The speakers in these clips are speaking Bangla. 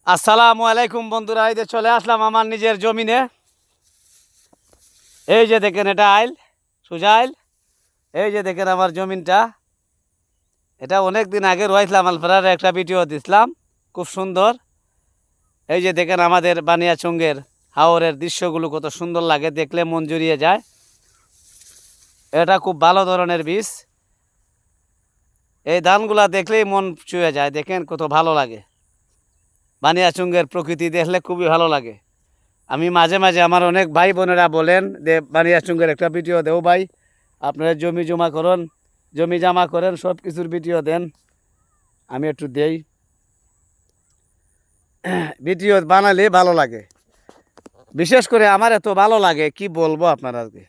আসসালামু আলাইকুম বন্ধুরা, এই যে চলে আসলাম আমার নিজের জমিনে। এই যে দেখেন, এটা আইল, সোজা আইল। এই যে দেখেন আমার জমিনটা, এটা অনেক দিন আগে রয়েছিলাম, আলফারার একটা ভিডিও দিছিলাম, খুব সুন্দর। এই যে দেখেন আমাদের বানিয়াচঙ্গের হাওরের দৃশ্যগুলো কত সুন্দর লাগে, দেখলে মন জুড়িয়ে যায়। এটা খুব ভালো ধরনের বীজ, এই ধানগুলা দেখলেই মন ছুঁয়ে যায়। দেখেন কত ভালো লাগে, বানিয়াচঙ্গের প্রকৃতি দেখলে খুবই ভালো লাগে। আমি মাঝে মাঝে আমার অনেক ভাই বোনেরা বলেন যে বানিয়াচঙ্গের একটা ভিডিও দেও ভাই, আপনারা জমি জমা করেন, সব কিছুর ভিডিও দেন। আমি একটু দেই, ভিডিও বানালে ভালো লাগে। বিশেষ করে আমার এত ভালো লাগে কি বলবো আপনারাকে।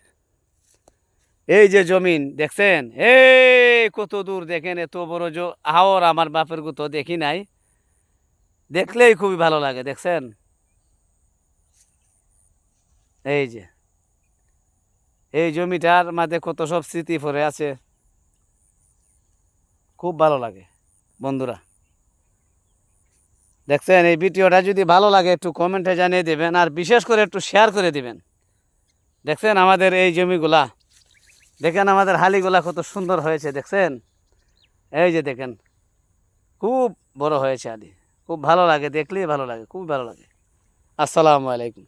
এই যে জমিন দেখছেন, এই কত দূর দেখেন, এত বড় হাওর আমার বাপের তো দেখি নাই, দেখলেই খুবই ভালো লাগে। দেখছেন এই যে এই জমিটার মাঝে কত সব স্মৃতি পড়ে আছে, খুব ভালো লাগে বন্ধুরা। দেখছেন, এই ভিডিওটা যদি ভালো লাগে একটু কমেন্টে জানিয়ে দেবেন, আর বিশেষ করে একটু শেয়ার করে দিবেন। দেখছেন আমাদের এই জমিগুলা, দেখেন আমাদের হালিগুলা কত সুন্দর হয়েছে। দেখছেন এই যে দেখেন, খুব বড় হয়েছে হালি, খুব ভালো লাগে, দেখলেই ভালো লাগে, খুব ভালো লাগে। আসসালামু আলাইকুম।